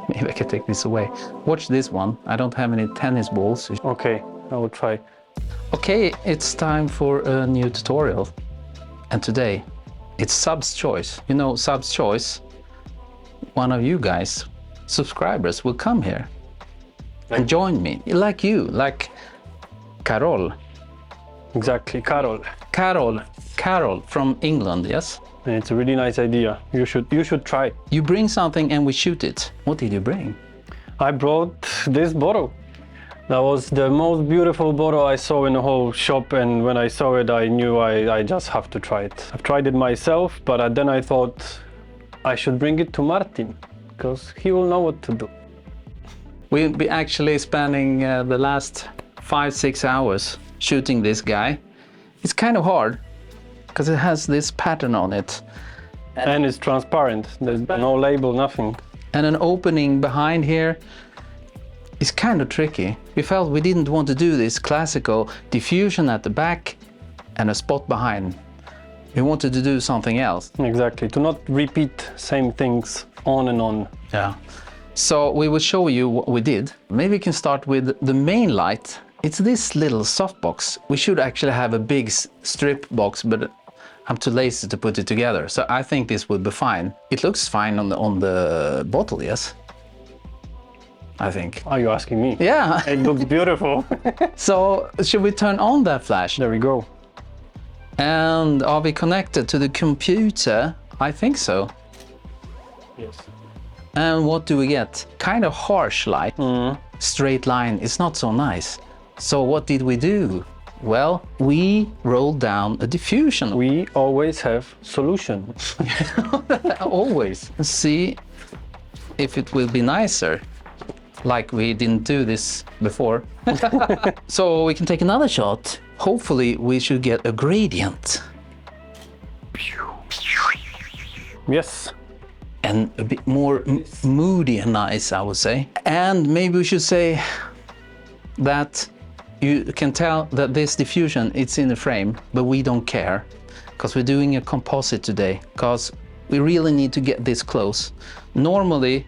Maybe I can take this away. Watch this one. I don't have any tennis balls. Okay, I will try. Okay, it's time for a new tutorial. And today, it's Sub's choice. You know, Sub's choice, one of you guys, subscribers, will come here and join me. Like you, like Karol. Exactly, Karol. Karol from England, yes? And it's a really nice idea. You should try. You bring something and we shoot it. What did you bring? I brought this bottle. That was the most beautiful bottle I saw in the whole shop, and when I saw it, I knew I just have to try it. I've tried it myself, but then I thought I should bring it to Martin, because he will know what to do. We'll be actually spending the last 5-6 hours shooting this guy. It's kind of hard, because it has this pattern on it. And it's transparent. There's no label, nothing. And an opening behind here is kind of tricky. We felt we didn't want to do this classical diffusion at the back and a spot behind. We wanted to do something else. Exactly, to not repeat same things on and on. Yeah. So we will show you what we did. Maybe we can start with the main light. It's this little softbox. We should actually have a big strip box, but I'm too lazy to put it together. So I think this would be fine. It looks fine on the bottle, yes? I think. Are you asking me? Yeah. It looks beautiful. So should we turn on that flash? There we go. And are we connected to the computer? I think so. Yes. And what do we get? Kind of harsh light. Straight line. It's not so nice. So what did we do? Well, we rolled down a diffusion. We always have solution. Always. See if it will be nicer. Like we didn't do this before. So we can take another shot. Hopefully we should get a gradient. Yes. And a bit more moody and nice, I would say. And maybe we should say that you can tell that this diffusion, it's in the frame, but we don't care. Because we're doing a composite today. Because we really need to get this close. Normally,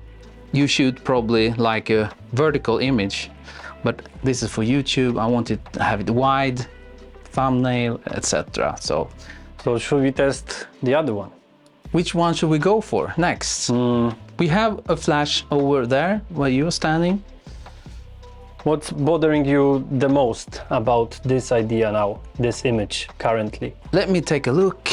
you shoot probably like a vertical image, but this is for YouTube. I want it to have it wide, thumbnail, etc. So should we test the other one? which one should we go for next? We have a flash over there where you're standing. What's bothering you the most about this idea now, this image currently? Let me take a look.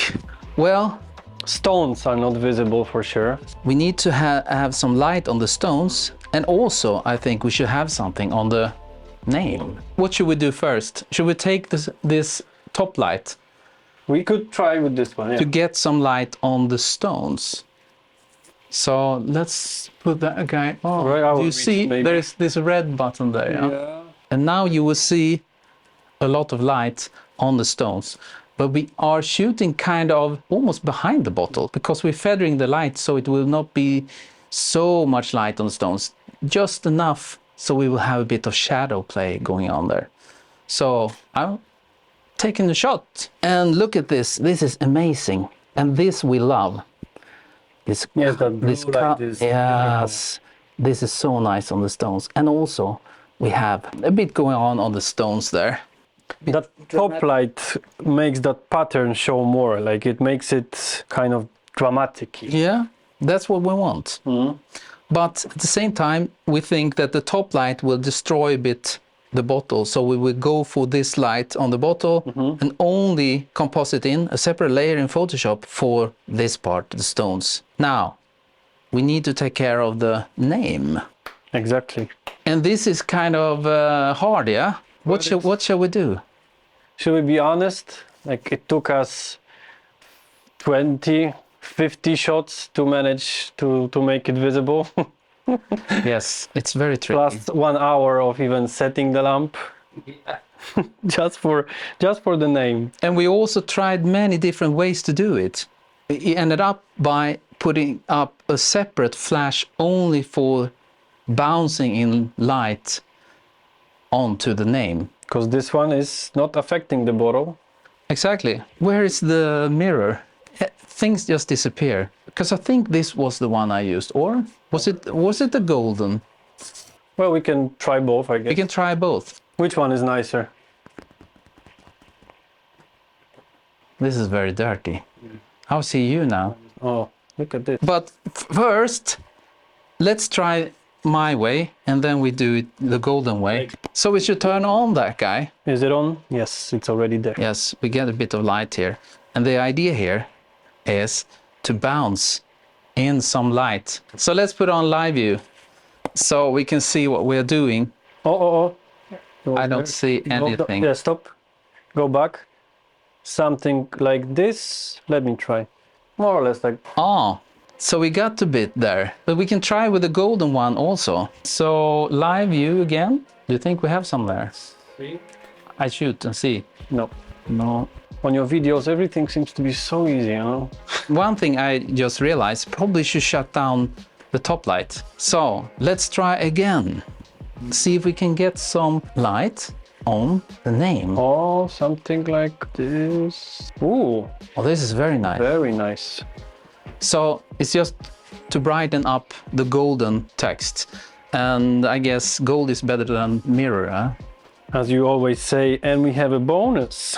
Well, Stones are not visible for sure. we need to have some light on the stones, and also I think we should have something on the name. What should we do first? Should we take this top light We could try with this one, yeah. to get some light on the stones? So let's put that guy on. Right, I will Do you reach, see maybe. there is this red button there? Yeah? And now you will see a lot of light on the stones. But we are shooting kind of almost behind the bottle because we're feathering the light so it will not be so much light on the stones. Just enough so we will have a bit of shadow play going on there. So I'm taking the shot. And look at this. This is amazing. And this we love. This, Yes, that blue this light is yes, this is so nice on the stones. And also we have a bit going on the stones there. That top light makes that pattern show more, like it makes it kind of dramatic. Yeah, that's what we want. But at the same time, we think that the top light will destroy a bit the bottle. So we will go for this light on the bottle and only composite in a separate layer in Photoshop for this part, the stones. Now, we need to take care of the name. Exactly. And this is kind of hard, yeah? What shall we do? Should we be honest? Like it took us 20, 50 shots to manage to make it visible. Yes, it's very tricky. Plus 1 hour of even setting the lamp. just for the name. And we also tried many different ways to do it. We ended up by putting up a separate flash only for bouncing in light onto the name. Because this one is not affecting the bottle. Exactly. Where is the mirror? Things just disappear. Because I think this was the one I used, or Was it the golden? Well, we can try both, I We guess. can try both. Which one is nicer? This is very dirty. How see you now? Oh, look at this. But first, let's try my way, and then we do it the golden way. So we should turn on that guy. Is it on? Yes, it's already there. Yes, we get a bit of light here. And the idea here is to bounce in some light. So let's put on live view so we can see what we're doing. Oh. I don't see anything. Yeah, stop. Go back. Something like this. Let me try. More or less like... Oh, so we got a bit there. But we can try with the golden one also. So live view again. Do you think we have some there? See? I shoot and see. No. No. On your videos, everything seems to be so easy, you know? One thing I just realized, probably should shut down the top light. So let's try again. See if we can get some light on the name. Oh, something like this. Ooh, Oh, this is very nice. very nice. So it's just to brighten up the golden text. And I guess gold is better than mirror, huh? As you always say, and we have a bonus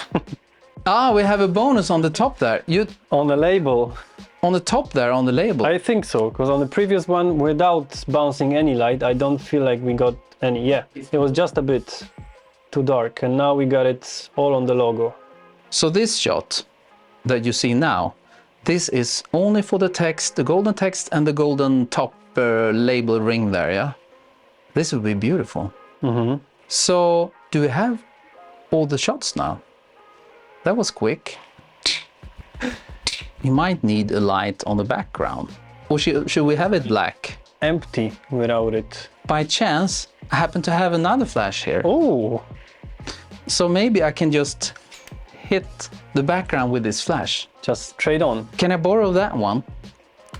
Ah, we have a bonus on the top there. on the label. On the top there, on the label. I think so, because on the previous one, without bouncing any light, I don't feel like we got any. Yeah, it was just a bit too dark, and now we got it all on the logo. So this shot that you see now, this is only for the text, the golden text and the golden top label ring there, yeah? This would be beautiful. Mm-hmm. So, do we have all the shots now? That was quick. You might need a light on the background. Or should we have it black? Empty without it. By chance, I happen to have another flash here. Oh, So maybe I can just hit the background with this flash. just straight on. Can I borrow that one?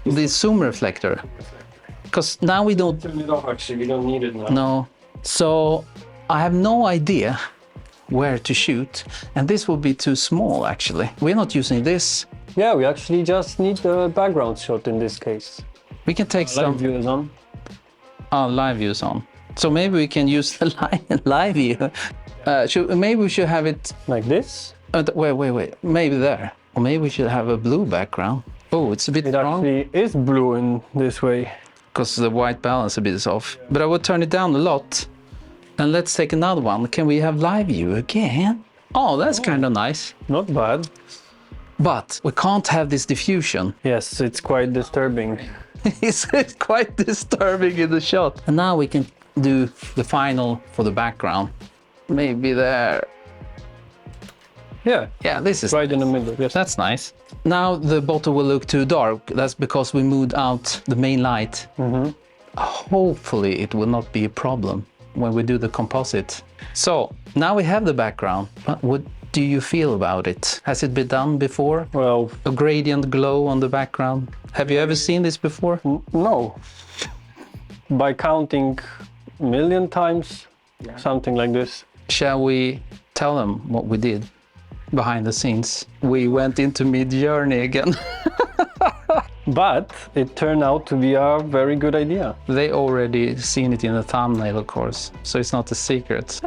The zoom reflector. Because now we don't Turn it off, actually, we don't need it now. know. So I have no idea where to shoot. And this will be too small, actually. We're not using this. Yeah, we actually just need the background shot in this case. We can take Live some view is on. live views on. So maybe we can use the live view. Maybe we should have it. Like this. Wait. Maybe there. Or maybe we should have a blue background. Oh, it's a bit It strong actually is blue in this way. because the white balance a bit is off. But I would turn it down a lot. And let's take another one. Can we have live view again? Oh, that's kind of nice. Not bad. But we can't have this diffusion. Yes, it's quite disturbing. It's quite disturbing in the shot. And now we can do the final for the background. Maybe there. Yeah, Yeah, this is right in the middle. Yes. That's nice. Now the bottle will look too dark. That's because we moved out the main light. Hopefully it will not be a problem when we do the composite. So now we have the background. What do you feel about it? Has it been done before? Well, A gradient glow on the background. Have you ever seen this before? no. By counting a million times, something like this. Shall we tell them what we did behind the scenes? We went into Midjourney again. But it turned out to be a very good idea. They already seen it in the thumbnail, of course, so it's not a secret.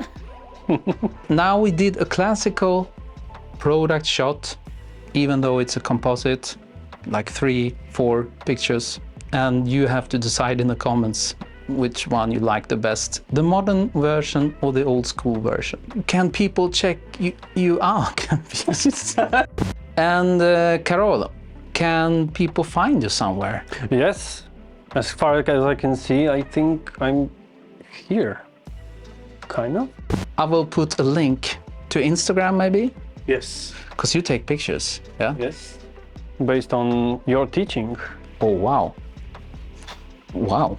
Now we did a classical product shot, even though it's a composite, like 3-4 pictures, and you have to decide in the comments which one you like the best, the modern version or the old school version. Can people check you out? And Karol, can people find you somewhere? Yes, as far as I can see, I think I'm here. Kind of. I will put a link to Instagram maybe, Yes. because you take pictures, yeah? Yes. Based on your teaching. Oh, wow. Wow.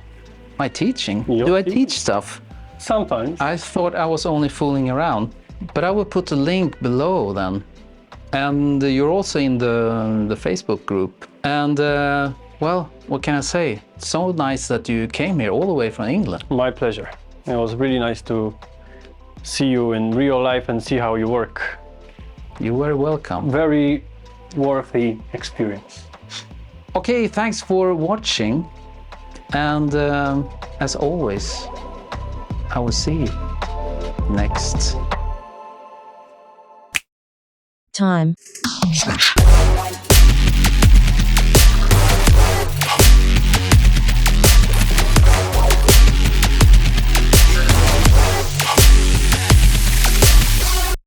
My teaching? Your Do I teaching. teach stuff? Sometimes. I thought I was only fooling around, but I will put a link below then. And you're also in the Facebook group. And well, what can I say? It's so nice that you came here all the way from England. My pleasure. It was really nice to see you in real life and see how you work. You're very welcome. Very worthy experience. Okay, thanks for watching. And as always, I will see you next time.